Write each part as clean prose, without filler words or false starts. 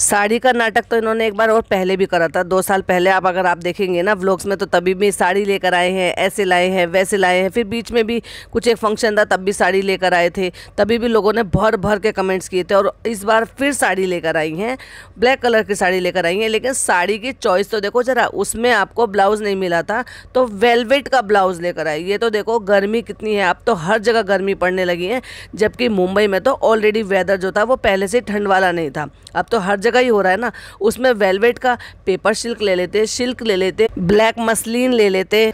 साड़ी का नाटक तो इन्होंने एक बार और पहले भी करा था, 2 साल पहले। अगर आप देखेंगे ना व्लॉग्स में, तो तभी भी साड़ी लेकर आए हैं, ऐसे लाए हैं, वैसे लाए हैं। फिर बीच में भी कुछ एक फंक्शन था, तब भी साड़ी लेकर आए थे, तभी भी लोगों ने भर भर के कमेंट्स किए थे। और इस बार फिर साड़ी लेकर आई हैं, ब्लैक कलर की साड़ी लेकर आई हैं। लेकिन साड़ी की चॉइस तो देखो ज़रा, उसमें आपको ब्लाउज़ नहीं मिला था तो वेलवेट का ब्लाउज़ लेकर आई। ये तो देखो गर्मी कितनी है, अब तो हर जगह गर्मी पड़ने लगी है, जबकि मुंबई में तो ऑलरेडी वेदर जो था वो पहले से ठंड वाला नहीं था, अब तो हर जगह ही हो रहा है ना। उसमें वेलवेट का पेपर सिल्क ले लेते, सिल्क ले लेते, ब्लैक मसलिन ले लेते,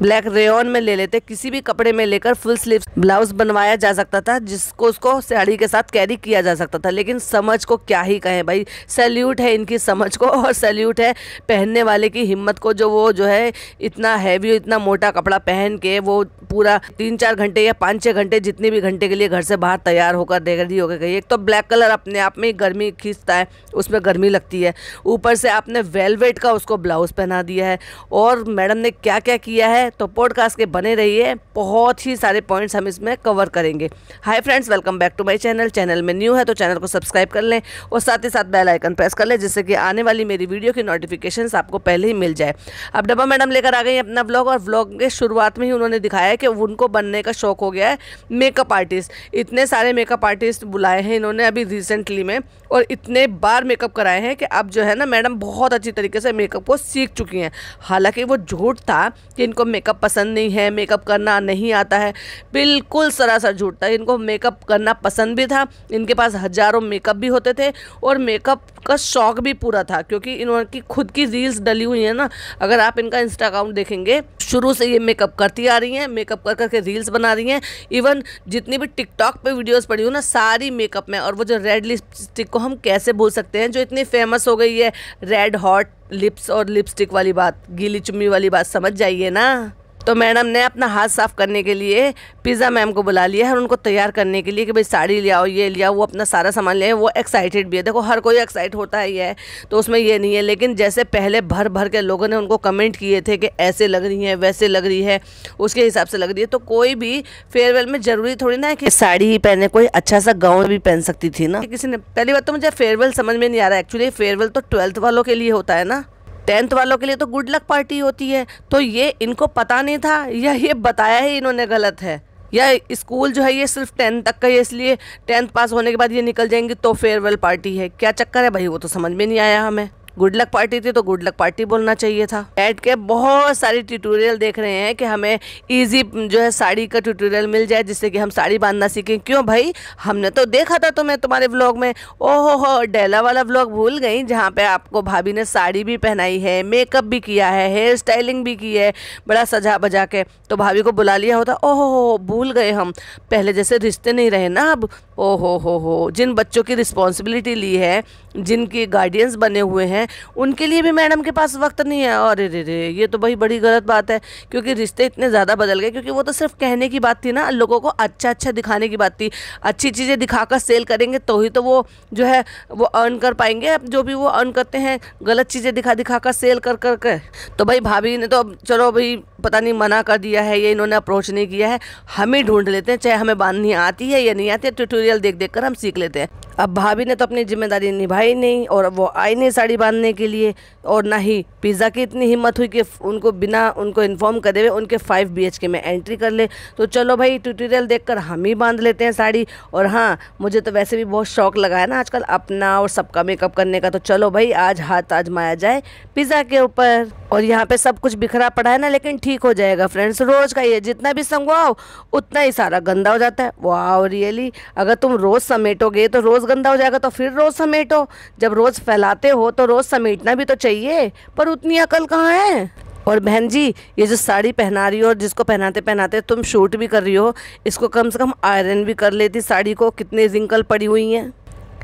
ब्लैक रेयॉन में ले लेते, किसी भी कपड़े में लेकर फुल स्लीव ब्लाउज बनवाया जा सकता था, जिसको उसको साड़ी के साथ कैरी किया जा सकता था। लेकिन समझ को क्या ही कहें भाई, सैल्यूट है इनकी समझ को, और सैल्यूट है पहनने वाले की हिम्मत को, जो है इतना हैवी, इतना मोटा कपड़ा पहन के वो पूरा 3-4 घंटे या 5-6 घंटे, जितने भी घंटे के लिए घर से बाहर तैयार होकर रेडी होकर गई। एक तो ब्लैक कलर अपने आप में गर्मी खींचता है, उसमें गर्मी लगती है, ऊपर से आपने वेलवेट का उसको ब्लाउज पहना दिया है। और मैडम ने क्या क्या किया है, तो पॉडकास्ट के बने रहिए, बहुत ही सारे पॉइंट्स हम इसमें कवर करेंगे। Hi friends, welcome back to my channel. Channel में न्यू है तो चैनल को सब्सक्राइब कर लें और साथ ही साथ बेल आइकन प्रेस कर लें, जिससे कि आने वाली मेरी वीडियो की नोटिफिकेशंस आपको पहले ही मिल जाए। अब डब्बा मैडम लेकर आ गई अपना व्लॉग, और व्लॉग के शुरुआत में ही उन्होंने दिखाया है कि उनको बनने का शौक हो गया है मेकअप आर्टिस्ट। इतने सारे मेकअप आर्टिस्ट बुलाए हैं इन्होंने अभी रिसेंटली में, और इतने बार मेकअप कराए हैं कि अब जो है ना मैडम बहुत अच्छी तरीके से मेकअप को सीख चुकी हैं। हालांकि वो झूठ था कि इनको मेकअप पसंद नहीं है, मेकअप करना नहीं आता है, बिल्कुल सरासर झूठ था। इनको मेकअप करना पसंद भी था, इनके पास हज़ारों मेकअप भी होते थे, और मेकअप का शौक भी पूरा था, क्योंकि इन्होंने खुद की रील्स डली हुई है ना। अगर आप इनका इंस्टा अकाउंट देखेंगे, शुरू से ये मेकअप करती आ रही हैं, मेकअप कर करके रील्स बना रही हैं। इवन जितनी भी टिकटॉक पे वीडियोस पड़ी हो ना, सारी मेकअप में। और वो जो रेड लिपस्टिक को हम कैसे भूल सकते हैं, जो इतनी फेमस हो गई है, रेड हॉट लिप्स और लिपस्टिक वाली बात, गीली चुम्मी वाली बात, समझ जाइए ना। तो मैडम ने अपना हाथ साफ करने के लिए पिज़्ज़ा मैम को बुला लिया है, और उनको तैयार करने के लिए कि भाई साड़ी ले आओ, ये ले आओ, वो अपना सारा सामान ले आओ। वो एक्साइटेड भी है, देखो हर कोई एक्साइट होता ही है, तो उसमें ये नहीं है। लेकिन जैसे पहले भर भर के लोगों ने उनको कमेंट किए थे कि ऐसे लग रही है, वैसे लग रही है, उसके हिसाब से लग रही है, तो कोई भी फेयरवेल में ज़रूरी थोड़ी ना है कि साड़ी ही पहने, कोई अच्छा सा गाउन भी पहन सकती थी ना किसी ने। पहली बात तो मुझे फेयरवेल समझ में नहीं आ रहा है, एक्चुअली फेयरवेल तो 12th वालों के लिए होता है ना, 10th वालों के लिए तो गुड लक पार्टी होती है। तो ये इनको पता नहीं था, या ये बताया ही इन्होंने गलत है, या स्कूल जो है ये सिर्फ 10th तक का है, इसलिए 10th पास होने के बाद ये निकल जाएंगी तो फेयरवेल पार्टी है। क्या चक्कर है भाई, वो तो समझ में नहीं आया हमें। गुड लक पार्टी थी तो गुड लक पार्टी बोलना चाहिए था। बैठ के बहुत सारी ट्यूटोरियल देख रहे हैं कि हमें इजी जो है साड़ी का ट्यूटोरियल मिल जाए, जिससे कि हम साड़ी बांधना सीखें। क्यों भाई, हमने तो देखा था तुम्हें तुम्हारे व्लॉग में। ओहो हो, डेला वाला व्लॉग भूल गई, जहाँ पे आपको भाभी ने साड़ी भी पहनाई है, मेकअप भी किया है, हेयर स्टाइलिंग भी की है, बड़ा सजा बजा के। तो भाभी को बुला लिया होता। ओहो हो, भूल गए हम, पहले जैसे रिश्ते नहीं रहे ना अब। ओहो हो, जिन बच्चों की रिस्पॉन्सिबिलिटी ली है, जिनकी गार्डियंस बने हुए हैं, उनके लिए भी मैडम के पास वक्त नहीं है। और रे ये तो भाई बड़ी गलत बात है, क्योंकि रिश्ते इतने ज़्यादा बदल गए। क्योंकि वो तो सिर्फ कहने की बात थी ना, लोगों को अच्छा अच्छा दिखाने की बात थी। अच्छी चीज़ें दिखाकर सेल करेंगे तो ही तो वो जो है वो अर्न कर पाएंगे। अब जो भी वो अर्न करते हैं गलत चीज़ें दिखा कर सेल कर कर। तो भाई भाभी ने तो चलो भाई पता नहीं मना कर दिया है, ये इन्होंने अप्रोच नहीं किया है, हम ही ढूंढ लेते हैं, चाहे हमें बांधनी आती है या नहीं आती है, ट्यूटोरियल देख देख कर हम सीख लेते हैं। अब भाभी ने तो अपनी जिम्मेदारी निभाई नहीं, और वो आई नहीं साड़ी बांधने के लिए, और ना ही पिज़्ज़ा की इतनी हिम्मत हुई कि उनको बिना उनको इन्फॉर्म करे हुए उनके 5 BHK में एंट्री कर ले। तो चलो भाई ट्यूटोरियल देखकर हम ही बांध लेते हैं साड़ी। और हाँ, मुझे तो वैसे भी बहुत शौक लगा है ना आजकल अपना और सबका मेकअप करने का, तो चलो भाई आज हाथ आजमाया जाए पिज़्ज़ा के ऊपर। और यहाँ पे सब कुछ बिखरा पड़ा है ना, लेकिन ठीक हो जाएगा फ्रेंड्स। रोज़ का ये जितना भी संगवाओ उतना ही सारा गंदा हो जाता है। वाह रियली, अगर तुम रोज़ समेटोगे तो रोज़ गंदा हो जाएगा, तो फिर रोज़ समेटो। जब रोज़ फैलाते हो तो रोज़ समेटना भी तो चाहिए, पर उतनी अकल कहाँ है। और बहन जी, ये जो साड़ी पहना रही हो और जिसको पहनाते पहनाते तुम शूट भी कर रही हो, इसको कम से कम आयरन भी कर लेती साड़ी को, कितने रिंकल पड़ी हुई हैं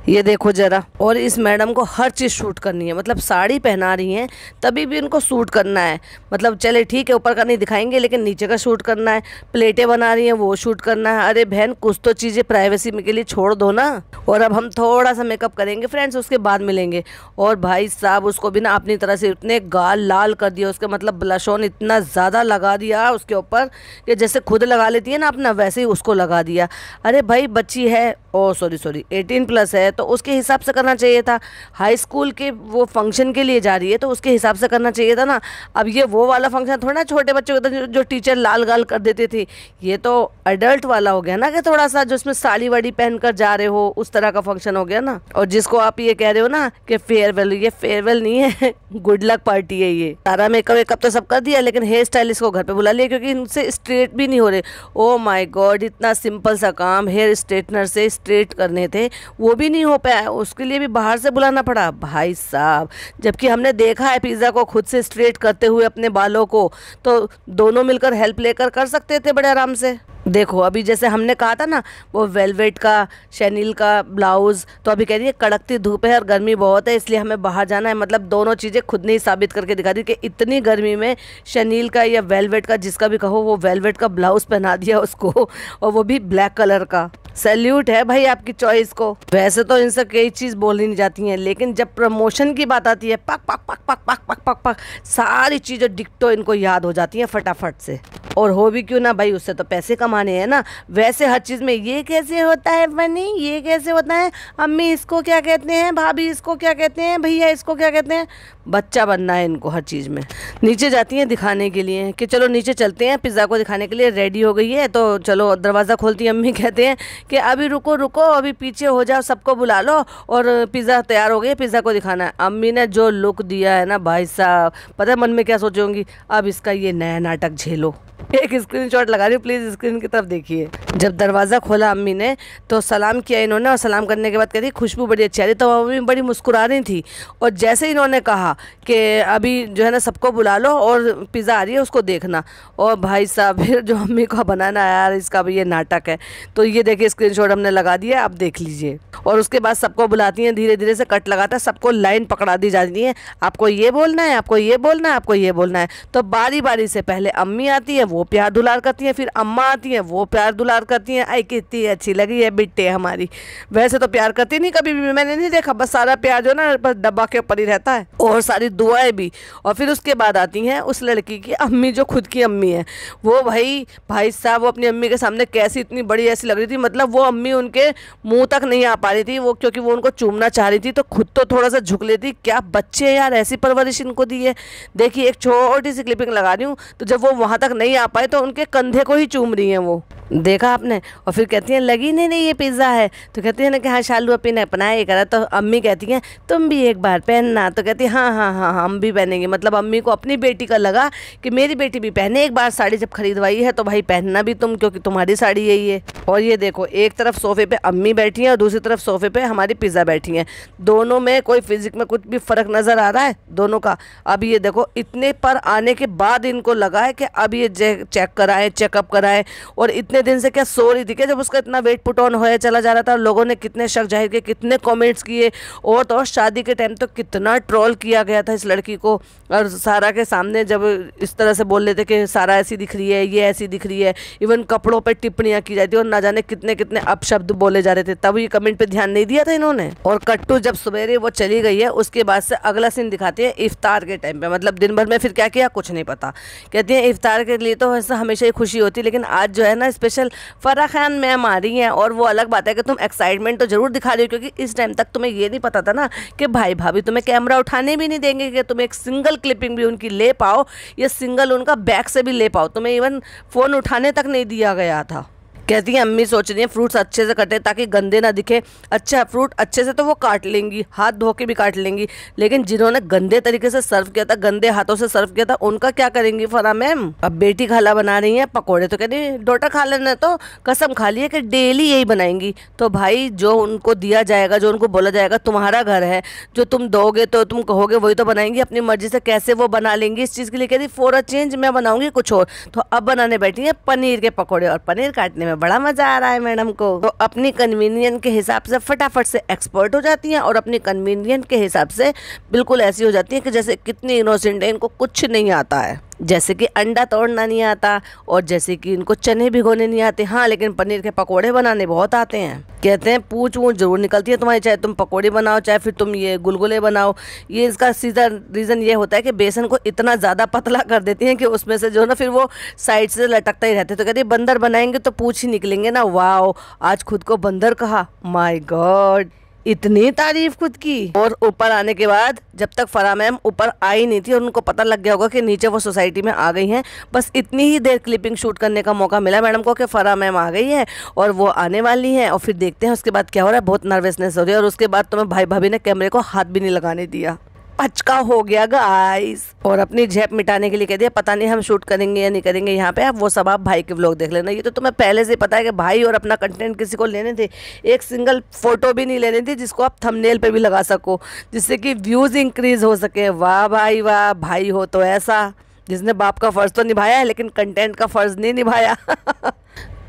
ये देखो जरा। और इस मैडम को हर चीज़ शूट करनी है, मतलब साड़ी पहना रही हैं तभी भी इनको शूट करना है। मतलब चले ठीक है ऊपर का नहीं दिखाएंगे, लेकिन नीचे का शूट करना है। प्लेटें बना रही हैं वो शूट करना है। अरे बहन, कुछ तो चीज़ें प्राइवेसी के लिए छोड़ दो ना। और अब हम थोड़ा सा मेकअप करेंगे फ्रेंड्स, उसके बाद मिलेंगे। और भाई साहब उसको भी ना अपनी तरह से इतने गाल लाल कर दिया उसके, मतलब ब्लश ऑन इतना ज़्यादा लगा दिया उसके ऊपर कि जैसे खुद लगा लेती है ना अपना, वैसे ही उसको लगा दिया। अरे भाई बच्ची है, ओ सॉरी 18+ है, है तो उसके हिसाब से करना चाहिए था। हाई स्कूल के वो फंक्शन के लिए जा रही है तो उसके हिसाब से करना चाहिए था ना। अब ये वो वाला फंक्शन थोड़ा ना छोटे बच्चों का जो टीचर लाल गाल कर देते थे, ये तो अडल्ट वाला हो गया ना, कि थोड़ा सा जो उसमें साड़ी वाड़ी पहन कर जा रहे हो उस तरह का फंक्शन हो गया ना। और जिसको आप ये कह रहे हो ना कि फेयरवेल, ये फेयरवेल नहीं है गुड लक पार्टी है ये। सारा मेकअप तो सब कर दिया, लेकिन हेयर स्टाइलिस्ट को घर पे बुला लिया क्योंकि इनसे स्ट्रेट भी नहीं हो रहे। ओ माय गॉड, इतना सिंपल सा काम हेयर स्ट्रेटनर से स्ट्रेट करने थे, वो भी नहीं हो पाया, उसके लिए भी बाहर से बुलाना पड़ा भाई साहब। जबकि हमने देखा है पिज़्ज़ा को खुद से स्ट्रेट करते हुए अपने बालों को, तो दोनों मिलकर हेल्प लेकर कर सकते थे बड़े आराम से। देखो अभी जैसे हमने कहा था ना वो वेलवेट का शैनिल का ब्लाउज़, तो अभी कह रही है कड़कती धूप है और गर्मी बहुत है इसलिए हमें बाहर जाना है। मतलब दोनों चीज़ें खुद ने ही साबित करके दिखा दी कि इतनी गर्मी में शैनिल का या वेलवेट का, जिसका भी कहो, वो वेलवेट का ब्लाउज़ पहना दिया उसको, और वो भी ब्लैक कलर का। सैल्यूट है भाई आपकी चॉइस को। वैसे तो इनसे कई चीज़ बोलनी नहीं जाती हैं, लेकिन जब प्रमोशन की बात आती है पक पक पक पक पक पक पक पक सारी चीज़ें डिक्टो इनको याद हो जाती हैं फटाफट से। और हो भी क्यों ना भाई, उससे तो पैसे कमाने हैं ना। वैसे हर चीज़ में ये कैसे होता है बनी, ये कैसे होता है, अम्मी इसको क्या कहते हैं, भाभी इसको क्या कहते हैं, भैया इसको क्या कहते हैं, बच्चा बनना है इनको हर चीज़ में। नीचे जाती हैं दिखाने के लिए कि चलो नीचे चलते हैं, पिज़्ज़ा को दिखाने के लिए रेडी हो गई है, तो चलो दरवाज़ा खोलती है। अम्मी कहते हैं कि अभी रुको रुको, अभी पीछे हो जाओ, सबको बुला लो और पिज़्ज़ा तैयार हो गई है, पिज़्ज़ा को दिखाना है। अम्मी ने जो लुक दिया है ना भाई साहब, पता है मन में क्या सोची होंगी, अब इसका ये नया नाटक झेलो। एक स्क्रीनशॉट लगा रही हूँ, प्लीज़ स्क्रीन की तरफ देखिए। जब दरवाज़ा खोला अम्मी ने तो सलाम किया इन्होंने, और सलाम करने के बाद कहती खुशबू बड़ी अच्छी आ रही, तो अम्मी बड़ी मुस्कुरा रही थी। और जैसे इन्होंने कहा कि अभी जो है ना सबको बुला लो और पिज़्ज़ा आ रही है उसको देखना, और भाई साहब फिर जो अम्मी को बनाना यार इसका भी ये नाटक है। तो ये देखिए स्क्रीनशॉट हमने लगा दिया, आप देख लीजिए। और उसके बाद सबको बुलाती हैं, धीरे धीरे से कट लगाता है, सबको लाइन पकड़ा दी जाती है, आपको ये बोलना है, आपको ये बोलना है, आपको ये बोलना है। तो बारी बारी से पहले अम्मी आती है, वो प्यार दुलार करती हैं, फिर अम्मा आती हैं, वो प्यार दुलार करती हैं। आई कितनी अच्छी लगी है बिट्टे हमारी। वैसे तो प्यार करती नहीं कभी भी, मैंने नहीं देखा, बस सारा प्यार जो ना बस डब्बा के ऊपर ही रहता है, और सारी दुआएं भी। और फिर उसके बाद आती हैं उस लड़की की अम्मी जो खुद की अम्मी है। वो भाई साहब वो अपनी अम्मी के सामने कैसी इतनी बड़ी ऐसी लग रही थी, मतलब वो अम्मी उनके मुंह तक नहीं आ पा रही थी वो, क्योंकि वो उनको चूमना चाह रही थी तो खुद तो थोड़ा सा झुक लेती। क्या बच्चे हैं यार, ऐसी परवरिश इनको दी है। देखिए एक छोटी सी क्लिपिंग लगा रही हूँ, तो जब वो वहाँ तक नहीं आ पाए तो उनके कंधे को ही चूम रही हैं वो, देखा आपने। और फिर कहती हैं लगी नहीं ये पिज़्ज़ा है, तो कहती है ना कि हाँ शालू अपनी ने अपनाया ये करा। तो अम्मी कहती हैं तुम भी एक बार पहनना, तो कहती है हाँ हाँ हाँ हम भी पहनेंगे। मतलब अम्मी को अपनी बेटी का लगा कि मेरी बेटी भी पहने एक बार साड़ी, जब खरीदवाई है तो भाई पहनना भी तुम, क्योंकि तुम्हारी साड़ी यही है। और ये देखो एक तरफ सोफे पे अम्मी बैठी हैं और दूसरी तरफ सोफे पे हमारी पिज़्ज़ा बैठी हैं। दोनों में कोई फिजिक में कुछ भी फ़र्क नज़र आ रहा है दोनों का। अब ये देखो इतने पर आने के बाद इनको लगा है कि अब ये चेक कराएं, चेकअप कराएं। और इतने दिन से क्या सो रही थी क्या, जब उसका इतना वेट पुट ऑन होया चला जा रहा था, लोगों ने कितने शक जाहिर किए, कितने कमेंट्स किए। और तो शादी के टाइम तो कितना ट्रोल किया गया था इस लड़की को, और सारा के सामने जब इस तरह से बोल लेते कि सारा ऐसी दिख रही है, ये ऐसी दिख रही है, इवन कपड़ों पे टिप्पणियां की जाती और ना जाने कितने कितने अपशब्द बोले जा रहे थे, तब ये कमेंट पे ध्यान नहीं दिया था इन्होंने। और कट्टू जब सवेरे वो चली गई है उसके बाद से अगला सीन दिखाती है इफ्तार के टाइम पे, मतलब दिन भर में फिर क्या किया कुछ नहीं पता। कहती है इफ्तार के लिए तो ऐसा हमेशा ही खुशी होती, लेकिन आज जो है ना स्पेशल फराह खान मैम आ रही हैं। और वो अलग बात है कि तुम एक्साइटमेंट तो जरूर दिखा रही हो, क्योंकि इस टाइम तक तुम्हें ये नहीं पता था ना कि भाई भाभी तुम्हें कैमरा उठाने भी नहीं देंगे कि तुम एक सिंगल क्लिपिंग भी उनकी ले पाओ, या सिंगल उनका बैक से भी ले पाओ, तुम्हें इवन फ़ोन उठाने तक नहीं दिया गया था। कहती है अम्मी सोच रही हैं फ्रूट्स अच्छे से कटे ताकि गंदे ना दिखे। अच्छा फ्रूट अच्छे से तो वो काट लेंगी, हाथ धो के भी काट लेंगी, लेकिन जिन्होंने गंदे तरीके से सर्व किया था, गंदे हाथों से सर्व किया था, उनका क्या करेंगी फराह मैम। अब बेटी खाला बना रही हैं पकोड़े, तो कहती डॉटर खाला ने तो कसम खा ली है कि डेली यही बनाएंगी। तो भाई जो उनको दिया जाएगा, जो उनको बोला जाएगा, तुम्हारा घर है, जो तुम दोगे तो तुम कहोगे वही तो बनाएंगी, अपनी मर्जी से कैसे वो बना लेंगी। इस चीज़ के लिए कहती फॉर अ चेंज मैं बनाऊंगी कुछ और। तो अब बनाने बैठी है पनीर के पकौड़े, और पनीर काटने में बड़ा मजा आ रहा है मैडम को। तो अपनी कन्वीनियंस के हिसाब से फटाफट से एक्सपर्ट हो जाती हैं, और अपनी कन्वीनियंस के हिसाब से बिल्कुल ऐसी हो जाती है कि जैसे कितनी इनोसेंट है, इनको कुछ नहीं आता है। जैसे कि अंडा तोड़ना नहीं आता, और जैसे कि इनको चने भिगोने नहीं आते, हाँ लेकिन पनीर के पकोड़े बनाने बहुत आते हैं। कहते हैं पूछ वूछ जरूर निकलती है तुम्हारी, चाहे तुम पकोड़े बनाओ चाहे फिर तुम ये गुलगुले बनाओ। ये इसका सीधा रीज़न ये होता है कि बेसन को इतना ज़्यादा पतला कर देती हैं कि उसमें से जो ना फिर वो साइड से लटकता ही रहता है। तो कहती है बंदर बनाएंगे तो पूछ ही निकलेंगे ना। वाओ, आज खुद को बंदर कहा, माय गॉड। इतनी तारीफ खुद की। और ऊपर आने के बाद जब तक फराह मैम ऊपर आई नहीं थी और उनको पता लग गया होगा कि नीचे वो सोसाइटी में आ गई हैं, बस इतनी ही देर क्लिपिंग शूट करने का मौका मिला मैडम को कि फराह मैम आ गई है और वो आने वाली हैं, और फिर देखते हैं उसके बाद क्या हो रहा है। बहुत नर्वसनेस हो रही है। और उसके बाद तो मैं भाई भाभी ने कैमरे को हाथ भी नहीं लगाने दिया। पचका हो गया गाइस। और अपनी झेप मिटाने के लिए कह दिया पता नहीं हम शूट करेंगे या नहीं करेंगे यहाँ पे, आप वो सब आप भाई के व्लॉग देख लेना। ये तो तुम्हें पहले से पता है कि भाई और अपना कंटेंट किसी को लेने थे, एक सिंगल फोटो भी नहीं लेनी थी जिसको आप थंबनेल पे भी लगा सको, जिससे कि व्यूज इंक्रीज हो सके। वाह भाई वाह, भाई हो तो ऐसा, जिसने बाप का फर्ज तो निभाया है लेकिन कंटेंट का फर्ज नहीं निभाया।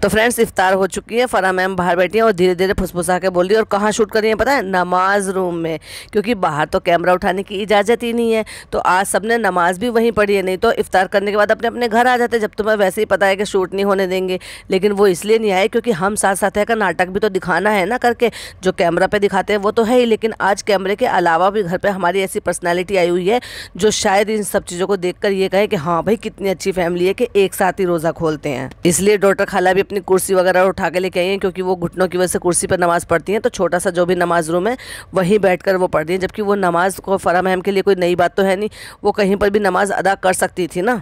तो फ्रेंड्स इफ्तार हो चुकी है, फराह मैम बाहर बैठी हैं और धीरे धीरे फुसफुसा के बोल रही है। और कहाँ शूट कर रही है पता है? नमाज रूम में, क्योंकि बाहर तो कैमरा उठाने की इजाज़त ही नहीं है। तो आज सबने नमाज भी वहीं पढ़ी है, नहीं तो इफ्तार करने के बाद अपने अपने घर आ जाते, जब तुम्हें वैसे ही पता है कि शूट नहीं होने देंगे। लेकिन वो इसलिए नहीं आए क्योंकि हम साथ साथ है का नाटक भी तो दिखाना है ना करके, जो कैमरा पे दिखाते हैं वो तो है ही, लेकिन आज कैमरे के अलावा भी घर पर हमारी ऐसी पर्सनैलिटी आई हुई है जो शायद इन सब चीज़ों को देख कर ये कहे कि हाँ भाई कितनी अच्छी फैमिली है कि एक साथ ही रोज़ा खोलते हैं। इसलिए डॉक्टर खाला भी अपनी कुर्सी वगैरह उठा के लेके आई हैं, क्योंकि वो घुटनों की वजह से कुर्सी पर नमाज पढ़ती हैं। तो छोटा सा जो भी नमाज रूम है वहीं बैठकर वो पढ़ रही हैं, जबकि वो नमाज को फराह मैम के लिए कोई नई बात तो है नहीं, वो कहीं पर भी नमाज अदा कर सकती थी ना।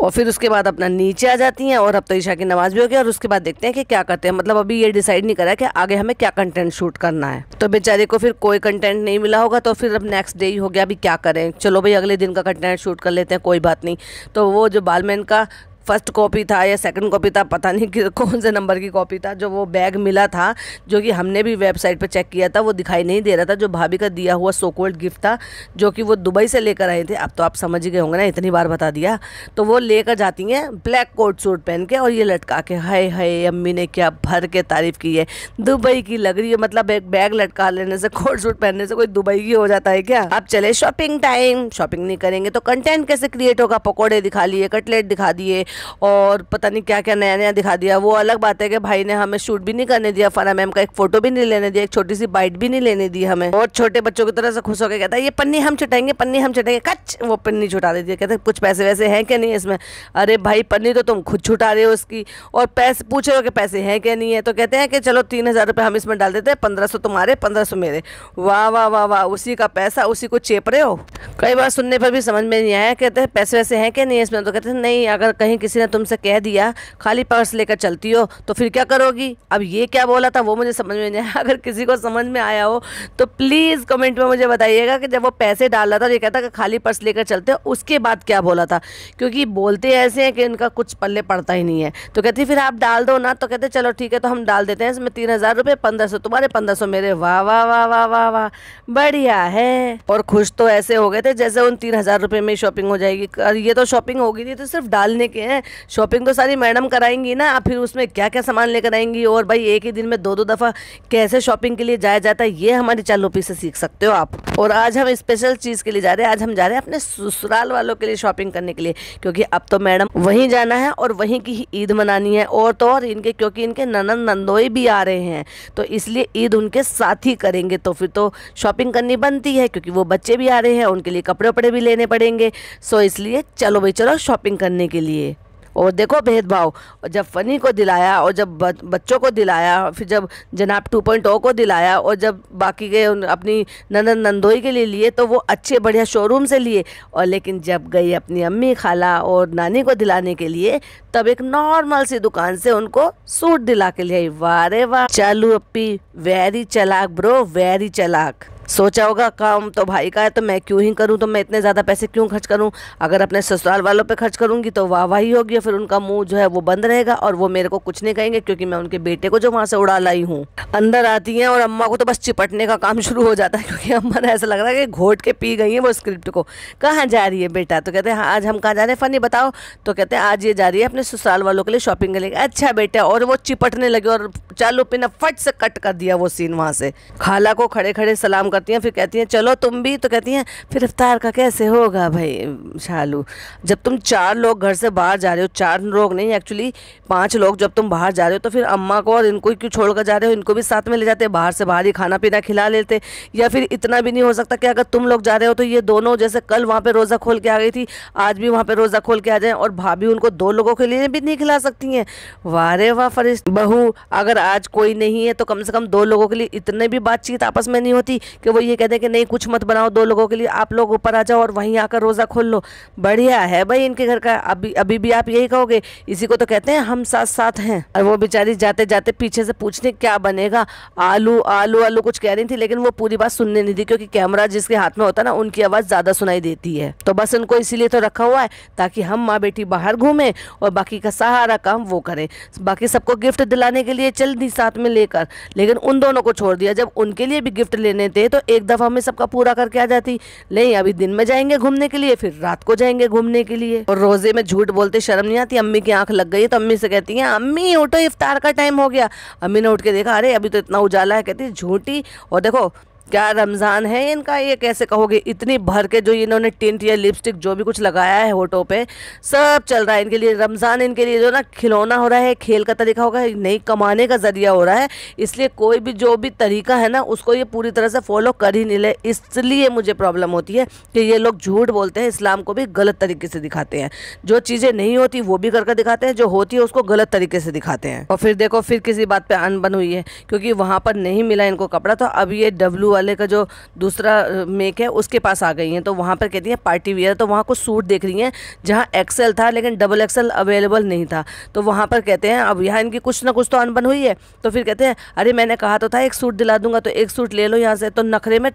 और फिर उसके बाद अपना नीचे आ जाती हैं। और अब तो ईशा की नमाज भी हो गई और उसके बाद देखते हैं कि क्या करते हैं। मतलब अभी ये डिसाइड नहीं करा कि आगे हमें क्या कंटेंट शूट करना है। तो बेचारे को फिर कोई कंटेंट नहीं मिला होगा, तो फिर अब नेक्स्ट डे ही हो गया, अभी क्या करें, चलो भाई अगले दिन का कंटेंट शूट कर लेते हैं, कोई बात नहीं। तो वो जो बालमैन का फर्स्ट कॉपी था या सेकंड कॉपी था, पता नहीं कि कौन से नंबर की कॉपी था, जो वो बैग मिला था, जो कि हमने भी वेबसाइट पे चेक किया था, वो दिखाई नहीं दे रहा था, जो भाभी का दिया हुआ सो कॉल्ड गिफ्ट था, जो कि वो दुबई से लेकर आए थे। अब तो आप समझ ही गए होंगे ना, इतनी बार बता दिया। तो वो लेकर जाती हैं ब्लैक कोट सूट पहन के और ये लटका के। हाय हाय, अम्मी ने क्या भर के तारीफ़ की है, दुबई की लग रही है। मतलब एक बैग लटका लेने से, कोट सूट पहनने से कोई दुबई की हो जाता है क्या? अब चले शॉपिंग टाइम। शॉपिंग नहीं करेंगे तो कंटेंट कैसे क्रिएट होगा? पकौड़े दिखा लिए, कटलेट दिखा दिए और पता नहीं क्या क्या नया नया दिखा दिया। वो अलग बात है कि भाई ने हमें शूट भी नहीं करने दिया, फराह मैम का एक फोटो भी नहीं लेने दिया, एक छोटी सी बाइट भी नहीं लेने दी हमें। और छोटे बच्चों की तरह से खुश होकर कहता है ये पन्नी हम छुटाएंगे, पन्नी हम छुटाएंगे। कच वो पन्नी छुटा देती है, कहते कुछ पैसे वैसे हैं क्या नहीं इसमें? अरे भाई पन्नी तो तुम खुद छुटा रहे हो उसकी, और पैसे पूछ रहे हो कि पैसे हैं क्या नहीं है। तो कहते हैं कि चलो 3,000 रुपये हम इसमें डाल देते हैं, 1,500 तुम्हारे 1,500 मेरे। वाह वाह वाह वाह, उसी का पैसा उसी को चेप रहे हो। कई बार सुनने पर भी समझ में नहीं आया, कहते हैं पैसे वैसे हैं क्या नहीं इसमें? तो कहते हैं नहीं, अगर कहीं किसी ने तुमसे कह दिया खाली पर्स लेकर चलती हो तो फिर क्या करोगी? अब ये क्या बोला था वो मुझे समझ में नहीं आया। अगर किसी को समझ में आया हो तो प्लीज़ कमेंट में मुझे बताइएगा कि जब वो पैसे डाल रहा था और ये कहता कि खाली पर्स लेकर चलते हो, उसके बाद क्या बोला था, क्योंकि बोलते ऐसे हैं कि इनका कुछ पल्ले पड़ता ही नहीं है। तो कहती फिर आप डाल दो ना, तो कहते चलो ठीक है तो हम डाल देते हैं इसमें 3,000 रुपये, 1,500 तुम्हारे 1,500 मेरे। वाह वाह वाह वाह वाह वाह, बढ़िया है। और खुश तो ऐसे हो गए थे जैसे उन 3,000 रुपये में शॉपिंग हो जाएगी। ये तो शॉपिंग होगी नहीं, तो सिर्फ डालने के हैं, शॉपिंग तो सारी मैडम कराएंगी ना, फिर उसमें क्या क्या सामान लेकर आएंगी। और भाई एक ही दिन में 2-2 दफ़ा कैसे शॉपिंग के लिए जाया जाता है, ये हमारी चालूपी से सीख सकते हो आप। और आज हम स्पेशल चीज़ के लिए जा रहे हैं, आज हम जा रहे हैं अपने ससुराल वालों के लिए शॉपिंग करने के लिए, क्योंकि अब तो मैडम वहीं जाना है और वहीं की ही ईद मनानी है। और तो और इनके, क्योंकि इनके ननद नंदोई भी आ रहे हैं, तो इसलिए ईद उनके साथ ही करेंगे, तो फिर तो शॉपिंग करनी बनती है, क्योंकि वो बच्चे भी आ रहे हैं, उनके लिए कपड़े वपड़े भी लेने पड़ेंगे। सो इसलिए चलो भाई चलो शॉपिंग करने के लिए। और देखो भेदभाव, जब फ़नी को दिलाया और जब बच्चों को दिलाया, फिर जब जनाब 2.0 को दिलाया और जब बाकी के अपनी ननद नंदोई के लिए लिए, तो वो अच्छे बढ़िया शोरूम से लिए। और लेकिन जब गई अपनी अम्मी खाला और नानी को दिलाने के लिए, तब एक नॉर्मल सी दुकान से उनको सूट दिला के लिए आई। वाह रे वाह, चालू अप्पी वेरी चालाक ब्रो, वेरी चालाक। सोचा होगा काम तो भाई का है तो मैं क्यों ही करूं, तो मैं इतने ज़्यादा पैसे क्यों खर्च करूं, अगर अपने ससुराल वालों पे खर्च करूंगी तो वाहवाही होगी, फिर उनका मुंह जो है वो बंद रहेगा और वो मेरे को कुछ नहीं कहेंगे, क्योंकि मैं उनके बेटे को जो वहाँ से उड़ा लाई हूँ। अंदर आती हैं और अम्मा को तो बस चिपटने का काम शुरू हो जाता है, क्योंकि अम्मा ने ऐसा लग रहा है कि घोट के पी गई है वो स्क्रिप्ट को। कहाँ जा रही है बेटा? तो कहते हैं हाँ आज हम कहाँ जा रहे हैं फ़नी बताओ। तो कहते हैं आज ये जा रही है अपने ससुराल वालों के लिए शॉपिंग के लिए। अच्छा बेटा, और वो चिपटने लगे और चालू पे ना फट से कट कर दिया वो सीन वहाँ से। खाला को खड़े खड़े सलाम करती हैं। फिर कहती हैं चलो तुम भी, तो कहती हैं फिर इफ्तार का कैसे होगा भाई शालू, जब तुम 4 लोग घर से बाहर जा रहे हो, 4 लोग नहीं एक्चुअली 5 लोग जब तुम बाहर जा रहे हो, तो फिर अम्मा को और इनको क्यों छोड़ कर जा रहे हो, इनको भी साथ में ले जाते, बाहर से बाहर ही खाना पीना खिला लेते। या फिर इतना भी नहीं हो सकता कि अगर तुम लोग जा रहे हो तो ये दोनों, जैसे कल वहाँ पे रोज़ा खोल के आ गई थी, आज भी वहाँ पे रोज़ा खोल के आ जाए, और भाभी उनको 2 लोगों के लिए भी नहीं खिला सकती हैं। वाह रे वाह फरिश्ता बहू, अगर आज कोई नहीं है तो कम से कम 2 लोगों के लिए इतने भी बातचीत आपस में नहीं होती कि वो ये कहते हैं कि नहीं कुछ मत बनाओ 2 लोगों के लिए, आप लोग ऊपर आ जाओ और वहीं आकर रोज़ा खोल लो। बढ़िया है भाई इनके घर का। अभी भी आप यही कहोगे, इसी को तो कहते हैं हम साथ साथ हैं। और वो बेचारी जाते जाते पीछे से पूछने क्या बनेगा, आलू आलू आलू कुछ कह रही थी, लेकिन वो पूरी बात सुनने नहीं दी, क्योंकि कैमरा जिसके हाथ में होता है ना, उनकी आवाज़ ज़्यादा सुनाई देती है। तो बस उनको इसीलिए तो रखा हुआ है ताकि हम माँ बेटी बाहर घूमें और बाकी का सारा काम वो करें। बाकी सबको गिफ्ट दिलाने के लिए चल दी साथ में लेकर, लेकिन उन दोनों को छोड़ दिया। जब उनके लिए भी गिफ्ट लेने थे तो एक दफ़ा में सबका पूरा करके आ जाती। नहीं, अभी दिन में जाएंगे घूमने के लिए, फिर रात को जाएंगे घूमने के लिए। और रोजे में झूठ बोलते शर्म नहीं आती। अम्मी की आंख लग गई तो अम्मी से कहती हैं अम्मी उठो इफ्तार का टाइम हो गया। अम्मी ने उठ के देखा, अरे अभी तो इतना उजाला है। कहती झूठी, और देखो क्या रमज़ान है इनका, ये कैसे कहोगे, इतनी भर के जो इन्होंने टिंट या लिपस्टिक जो भी कुछ लगाया है होठों पे, सब चल रहा है इनके लिए। रमज़ान इनके लिए जो ना खिलौना हो रहा है, खेल का तरीका होगा, नहीं कमाने का ज़रिया हो रहा है। इसलिए कोई भी जो भी तरीका है ना, उसको ये पूरी तरह से फॉलो कर ही नहीं ले। इसलिए मुझे प्रॉब्लम होती है कि ये लोग झूठ बोलते हैं, इस्लाम को भी गलत तरीके से दिखाते हैं। जो चीज़ें नहीं होती वो भी करके दिखाते हैं, जो होती है उसको गलत तरीके से दिखाते हैं। और फिर देखो फिर किसी बात पर अनबन हुई है, क्योंकि वहाँ पर नहीं मिला इनको कपड़ा, तो अब ये डब्लू वाले का जो दूसरा मेक है उसके पास आ गई हैं। तो वहाँ पर कहती हैं पार्टी वियर, तो वहाँ कुछ सूट देख रही हैं जहाँ एक्सेल था लेकिन डबल एक्सेल अवेलेबल नहीं था। तो वहाँ पर कहते हैं अब यहाँ इनकी कुछ ना कुछ तो अनबन हुई है। तो फिर कहते हैं अरे मैंने कहा तो था एक सूट दिला दूंगा, तो एक सूट ले लो यहाँ से। तो नखरे में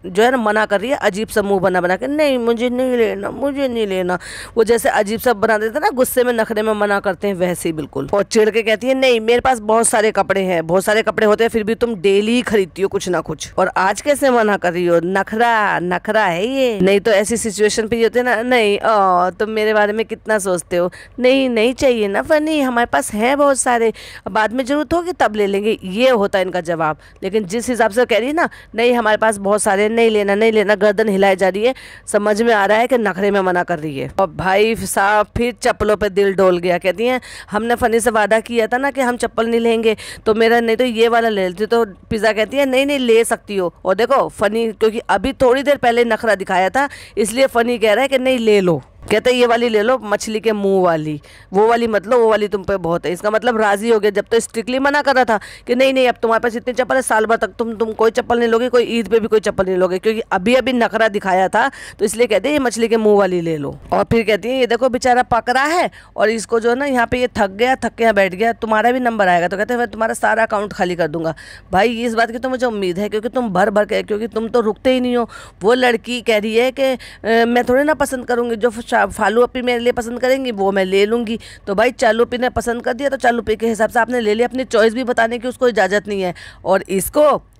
जो है ना मना कर रही है, अजीब सा मुंह बना के, नहीं मुझे नहीं लेना, मुझे नहीं लेना। वो जैसे अजीब सा बना देते ना, गुस्से में नखरे में मना करते हैं, वैसे ही बिल्कुल। और चिढ़ के कहती है नहीं मेरे पास बहुत सारे कपड़े हैं, बहुत सारे कपड़े होते हैं, फिर भी तुम डेली खरीदती हो कुछ ना कुछ, और आज कैसे मना कर रही हो, नखरा नखरा है ये। नहीं तो ऐसी सिचुएशन पे ये होते ना, नहीं तुम मेरे बारे में कितना सोचते हो, नहीं नहीं चाहिए ना फनी, हमारे पास है बहुत सारे, बाद में जरूरत होगी तब ले लेंगे, ये होता है इनका जवाब। लेकिन जिस हिसाब से कह रही है ना, नहीं हमारे पास बहुत सारे, नहीं लेना नहीं लेना, गर्दन हिलाई जा रही है, समझ में आ रहा है कि नखरे में मना कर रही है। और भाई साहब फिर चप्पलों पे दिल डोल गया। कहती हैं हमने फनी से वादा किया था ना कि हम चप्पल नहीं लेंगे, तो मेरा नहीं तो ये वाला ले लेती। तो पिज़्ज़ा कहती है नहीं नहीं ले सकती हो। और देखो फनी क्योंकि अभी थोड़ी देर पहले नखरा दिखाया था, इसलिए फनी कह रहा है कि नहीं ले लो। कहते ये वाली ले लो, मछली के मुंह वाली, वो वाली मत लो, वो वाली तुम पे बहुत है। इसका मतलब राजी हो गया। जब तो स्ट्रिक्टली मना कर रहा था कि नहीं नहीं अब तुम्हारे पास इतनी चप्पल है, साल भर तक तुम कोई चप्पल नहीं लोगे, कोई ईद पे भी कोई चप्पल नहीं लोगे, क्योंकि अभी अभी नखरा दिखाया था, तो इसलिए कहते हैं ये मछली के मुंह वाली ले लो। और फिर कहती है ये देखो बेचारा पक रहा है और इसको जो है ना यहाँ पे ये थक गया, थक के यहाँ बैठ गया, तुम्हारा भी नंबर आएगा। तो कहते हैं मैं तुम्हारा सारा अकाउंट खाली कर दूंगा। भाई इस बात की तो मुझे उम्मीद है, क्योंकि तुम भर भर के, क्योंकि तुम तो रुकते ही नहीं हो। वो लड़की कह रही है कि मैं थोड़ी ना पसंद करूँगी, जो फालू अपी मेरे लिए पसंद करेंगी वो मैं ले लूँगी। तो भाई चालूपी ने पसंद कर दिया, तो चालूपी के हिसाब से आपने ले लिया। अपनी चॉइस भी बताने की उसको इजाज़त नहीं है, और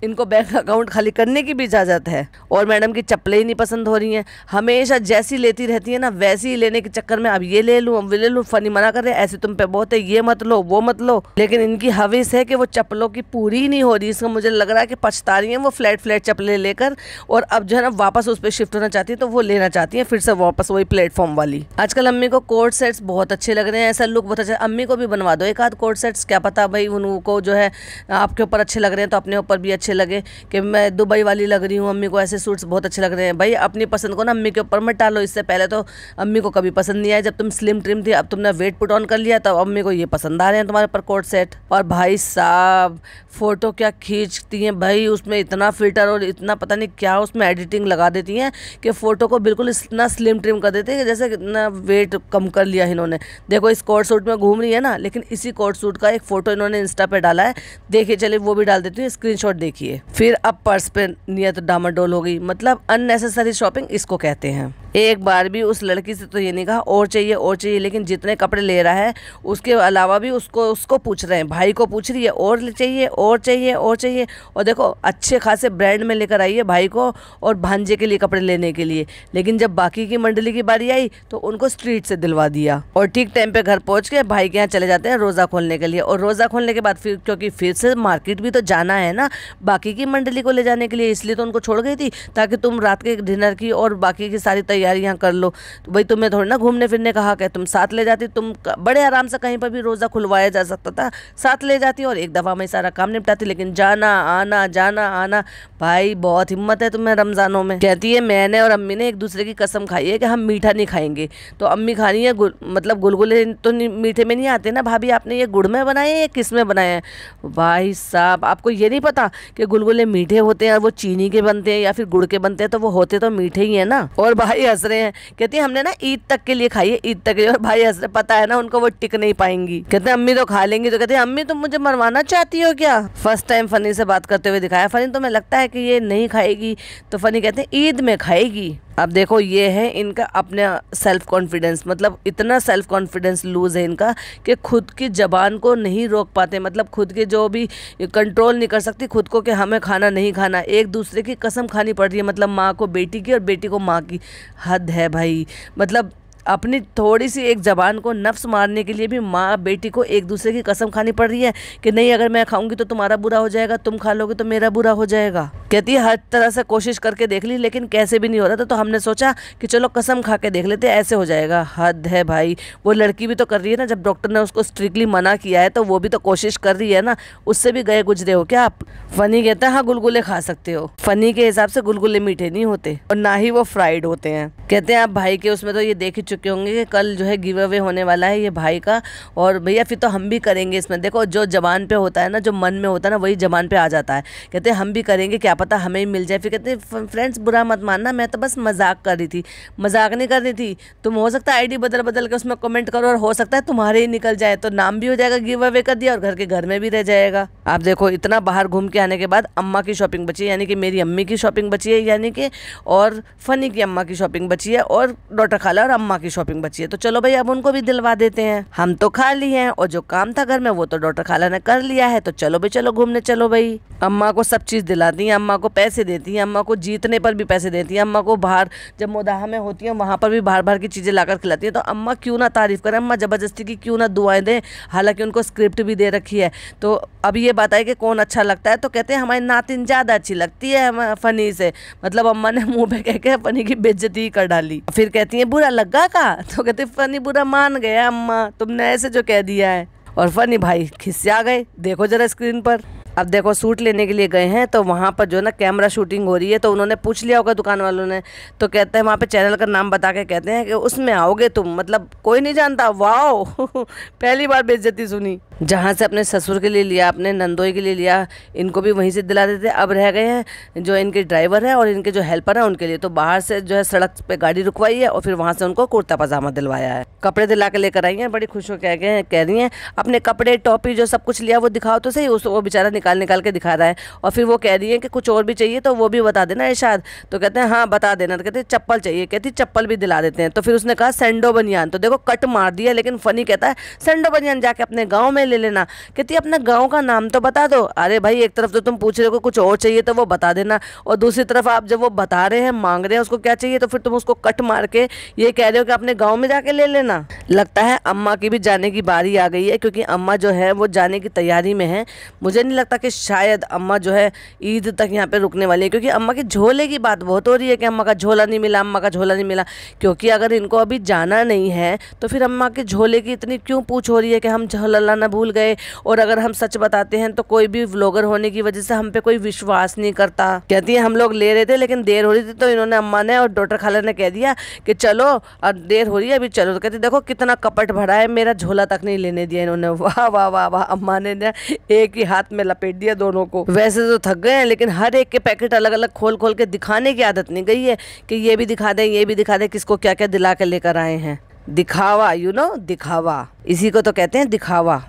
इनको बैंक अकाउंट खाली करने की भी इजाज़त है। और मैडम की चप्पलें ही नहीं पसंद हो रही हैं, हमेशा जैसी लेती रहती है ना वैसी ही लेने के चक्कर में अब ये ले लूँ, अब ले लूँ। फनी मना कर रहे हैं ऐसे तुम पे बहुत है, ये मत लो वो मत लो। लेकिन इनकी हविस है कि वो चप्पलों की पूरी नहीं हो रही। इसका मुझे लग रहा है कि पछता रही हैं वो फ्लैट फ्लैट चप्पलें लेकर, और अब जो है ना वापस उस पर शिफ्ट होना चाहती है, तो वो लेना चाहती है फिर से वापस वही प्लेटफॉर्म वाली। आजकल अम्मी को कोट सेट्स बहुत अच्छे लग रहे हैं, ऐसा लुक बहुत अच्छा। अम्मी को भी बनवा दो एक आध कोट सेट्स, क्या पता भाई उनको जो है आपके ऊपर अच्छे लग रहे हैं तो अपने ऊपर भी अच्छे लगे कि मैं दुबई वाली लग रही हूँ, अम्मी को ऐसे सूट्स बहुत अच्छे लग रहे हैं। भाई अपनी पसंद को ना अम्मी के ऊपर मत डालो। इससे पहले तो अम्मी को कभी पसंद नहीं आया, जब तुम स्लिम ट्रिम थी, अब तुमने वेट पुट ऑन कर लिया, तब अम्मी को ये पसंद आ रहे हैं तुम्हारे ऊपर कोट सेट। और भाई साहब फोटो क्या खींचती हैं भाई, उसमें इतना फिल्टर और इतना पता नहीं क्या उसमें एडिटिंग लगा देती हैं कि फ़ोटो को बिल्कुल इतना स्लिम ट्रिम कर देती है जैसे इतना वेट कम कर लिया इन्होंने। देखो इस कोट सूट में घूम रही है ना, लेकिन इसी कोट सूट का एक फ़ोटो इन्होंने इंस्टा पे डाला है, देखिए चलिए वो भी डाल देती हूँ, स्क्रीनशॉट देखिए। फिर अब पर्स पे नियत डामाडोल हो गई, मतलब अननेसेसरी शॉपिंग इसको कहते हैं। एक बार भी उस लड़की से तो ये नहीं कहा और चाहिए, लेकिन जितने कपड़े ले रहा है उसके अलावा भी उसको पूछ रहे हैं, भाई को पूछ रही है और चाहिए और चाहिए और चाहिए। और देखो अच्छे खासे ब्रांड में लेकर आई है भाई को और भांजे के लिए कपड़े लेने के लिए, लेकिन जब बाकी की मंडली की बारी आई तो उनको स्ट्रीट से दिलवा दिया। और ठीक टाइम पे घर पहुंच के भाई के यहाँ चले जाते हैं रोज़ा खोलने के लिए। और रोज़ा खोलने के बाद फिर क्योंकि फिर से मार्केट भी तो जाना है ना बाकी की मंडली को ले जाने के लिए, इसलिए तो उनको छोड़ गई थी ताकि तुम रात के डिनर की और बाकी की सारी तैयारियां कर लो। तो भाई तुम्हें थोड़ी ना घूमने फिरने कहा कि तुम साथ ले जाती, तुम बड़े आराम से कहीं पर भी रोज़ा खुलवाया जा सकता था, साथ ले जाती और एक दफ़ा में सारा काम निपटाती। लेकिन जाना आना भाई बहुत हिम्मत है तुम्हें रमज़ानों में। कहती है मैंने और अम्मी ने एक दूसरे की कसम खाई है कि हम मीठा नहीं खाएंगे। तो अम्मी खा रही है मतलब गुलगुले तो मीठे में नहीं आते ना भाभी, आपने ये गुड़ में बनाए हैं या किस में बनाए हैं? भाई साहब आपको ये नहीं पता कि गुलगुले मीठे होते हैं और वो चीनी के बनते हैं या फिर गुड़ के बनते हैं, तो वो होते तो मीठे ही है ना। और भाई हंस रहे हैं, कहती है हमने ना ईद तक के लिए खाई है, ईद तक के लिए। और भाई हंस रहे, पता है ना उनको वो टिक नहीं पाएंगी। कहते हैं अम्मी तो खा लेंगी। तो कहते हैं अम्मी तुम मुझे मरवाना चाहती हो क्या? फर्स्ट टाइम फनी से बात करते हुए दिखाया। फनी तुम्हें लगता है कि ये नहीं खाएगी? तो फनी कहते हैं ईद में खाएगी। अब देखो ये है इनका अपने सेल्फ कॉन्फिडेंस, मतलब इतना सेल्फ कॉन्फिडेंस लूज है इनका कि खुद की ज़बान को नहीं रोक पाते, मतलब खुद के जो भी कंट्रोल नहीं कर सकती खुद को कि हमें खाना नहीं खाना। एक दूसरे की कसम खानी पड़ रही है, मतलब माँ को बेटी की और बेटी को माँ की। हद है भाई, मतलब अपनी थोड़ी सी एक ज़बान को नफ्स मारने के लिए भी माँ बेटी को एक दूसरे की कसम खानी पड़ रही है कि नहीं अगर मैं खाऊंगी तो तुम्हारा बुरा हो जाएगा, तुम खा लोगे तो मेरा बुरा हो जाएगा। कहती है हर तरह से कोशिश करके देख ली लेकिन कैसे भी नहीं हो रहा था, तो हमने सोचा कि चलो कसम खा के देख लेते ऐसे हो जाएगा। हद है भाई, वो लड़की भी तो कर रही है ना, जब डॉक्टर ने उसको स्ट्रिक्टली मना किया है तो वो भी तो कोशिश कर रही है ना, उससे भी गए गुजरे हो क्या आप? फनी कहता है हाँ गुलगुले खा सकते हो। फनी के हिसाब से गुलगुले मीठे नहीं होते और ना ही वो फ्राइड होते हैं। कहते हैं आप भाई के उसमें तो ये देख ही चुके होंगे कि कल जो है गिव अवे होने वाला है ये भाई का, और भैया फिर तो हम भी करेंगे इसमें। देखो जो जबान पे होता है ना, जो मन में होता है ना, वही जबान पे आ जाता है। कहते हैं हम भी करेंगे, क्या पता हमें ही मिल जाए। फिर कहते हैं फ्रेंड्स बुरा मत मानना, मैं तो बस मजाक कर रही थी। मजाक नहीं कर रही थी, तुम हो सकता है आईडी बदल बदल के उसमें कमेंट करो और हो सकता है तुम्हारे ही निकल जाए, तो नाम भी हो जाएगा, गिव अवे कर दिया और घर के घर में भी रह जाएगा। आप देखो इतना बाहर घूम के आने के बाद अम्मा की शॉपिंग बची है, यानी कि मेरी अम्मी की शॉपिंग बची है, यानी कि और फनी की अम्मा की शॉपिंग बची है, और डॉटर खाला और अम्मा की शॉपिंग बची है। तो चलो भाई अब उनको भी दिलवा देते हैं। हम तो खा लिए हैं और जो काम था घर में वो तो डॉटर खाला ने कर लिया है, तो चलो भाई चलो घूमने चलो भाई। अम्मा को सब चीज़ दिलाती हैं, अम्मा को पैसे देती हैं, अम्मा को जीतने पर भी पैसे देती हैं, अम्मा को बाहर जब मोदाहा में होती हैं वहाँ पर भी बाहर बाहर की चीज़ें लाकर खिलाती हैं। तो अम्मा क्यों ना तारीफ़ करें, अम्मा ज़बरदस्ती की क्यों ना दुआएं दें, हालांकि उनको स्क्रिप्ट भी दे रखी है। तो अब ये बताए कि कौन अच्छा लगता है, तो कहते हैं हमारी नातिन ज़्यादा अच्छी लगती है फनी से। मतलब अम्मा ने मुँह पे कह के फनी की बेइज्जती ही कर डाली। फिर कहती है बुरा लगा का? तो कहते फनी बुरा मान गया अम्मा, तुमने ऐसे जो कह दिया है। और फनी भाई खिस्सा गए, देखो जरा स्क्रीन पर। अब देखो सूट लेने के लिए गए हैं तो वहाँ पर जो ना कैमरा शूटिंग हो रही है, तो उन्होंने पूछ लिया होगा दुकान वालों ने, तो कहते हैं वहाँ पे चैनल का नाम बता के कहते हैं कि उसमें आओगे तुम, मतलब कोई नहीं जानता। वाओ पहली बार बेइज्जती सुनी। जहाँ से अपने ससुर के लिए लिया, अपने नंदोई के लिए लिया, इनको भी वहीं से दिला देते। अब रह गए हैं जो इनके ड्राइवर है और इनके जो हेल्पर है उनके लिए, तो बाहर से जो है सड़क पे गाड़ी रुकवाई है और फिर वहाँ से उनको कुर्ता पजामा दिलवाया है। कपड़े दिला के लेकर आई हैं, बड़ी खुश हो कह रही हैं अपने कपड़े टॉपी जो सब कुछ लिया वो दिखाओ तो सही। वो बेचारा निकाल के दिखा रहा है और फिर वो कह रही है कि कुछ और भी चाहिए तो वो भी बता देना इरशाद। तो कहते हैं हाँ बता देना। तो कहते हैं चप्पल चाहिए, कहती चप्पल भी दिला देते हैं। तो फिर उसने कहा सेंडो बनियान, तो देखो कट मार दिया, लेकिन फनी कहता है सेंडो बनियान जाके अपने गाँव में ले लेना। कहती है अपना गाँव का नाम तो बता दो। अरे भाई एक तरफ तो तुम पूछ रहे हो कुछ और चाहिए तो वो बता देना, और दूसरी तरफ आप जब वो बता रहे हैं मांग रहे हैं उसको क्या चाहिए, तो फिर तुम उसको कट मार के ये कह रहे हो कि अपने गाँव में जाके ले लेना। लगता है अम्मा की भी जाने की बारी आ गई है, क्योंकि अम्मा जो है वो जाने की तैयारी में है। मुझे नहीं लगता कि शायद अम्मा जो है ईद तक यहाँ पे रुकने वाली है, क्योंकि अम्मा के झोले की बात बहुत हो रही है कि अम्मा का झोला नहीं मिला, अम्मा का झोला नहीं मिला। क्योंकि अगर इनको अभी जाना नहीं है तो फिर अम्मा के झोले की इतनी क्यों पूछ हो रही है कि हम झोला लाना भूल गए। और अगर हम सच बताते हैं तो कोई भी व्लॉगर होने की वजह से हम पे कोई विश्वास नहीं करता। कहती है हम लोग ले रहे थे लेकिन देर हो रही थी, तो इन्होंने अम्मा ने और डॉटर खाला ने कह दिया कि चलो और देर हो रही है अभी चलो। तो कहती देखो कितना कपट भरा है, मेरा झोला तक नहीं लेने दिया इन्होंने। वाह वाह वाह वाह, अम्मा ने एक ही हाथ में लपेट दिया दोनों को। वैसे तो थक गए हैं लेकिन हर एक के पैकेट अलग अलग खोल खोल के दिखाने की आदत नहीं गई है कि ये भी दिखा दें ये भी दिखा दें, किसको क्या क्या दिला के लेकर आए हैं। दिखावा, दिखावा, इसी को तो कहते हैं दिखावा।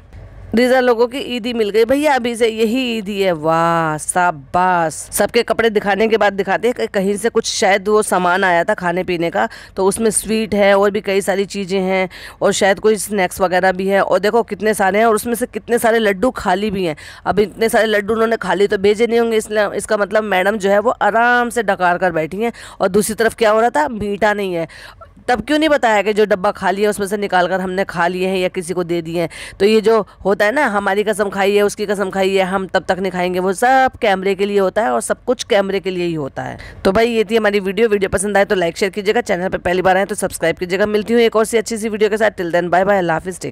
रीजा लोगों की ईदी मिल गई भैया, अभी से यही ईदी है। वाह शाबाश। सबके कपड़े दिखाने के बाद दिखाते हैं कि कहीं से कुछ शायद वो सामान आया था खाने पीने का, तो उसमें स्वीट है और भी कई सारी चीज़ें हैं और शायद कोई स्नैक्स वगैरह भी है। और देखो कितने सारे हैं और उसमें से कितने सारे लड्डू खाली भी हैं। अब इतने सारे लड्डू उन्होंने खाली तो भेजे नहीं होंगे, इसलिए इसका मतलब मैडम जो है वो आराम से डकार कर बैठी हैं। और दूसरी तरफ क्या हो रहा था, मीठा नहीं है। तब क्यों नहीं बताया कि जो डब्बा खाली है उसमें से निकाल कर हमने खा लिए हैं या किसी को दे दिए हैं। तो ये जो होता है ना, हमारी कसम खाई है उसकी कसम खाई है, हम तब तक नहीं खाएंगे, वो सब कैमरे के लिए होता है और सब कुछ कैमरे के लिए ही होता है। तो भाई ये थी हमारी वीडियो पसंद आए तो लाइक शेयर कीजिएगा, चैनल पर पहली बार आए तो सब्सक्राइब कीजिएगा। मिलती हूँ एक और सी अच्छी सी वीडियो के साथ। टिल देन बाय बाय, अल्लाह हाफिज़।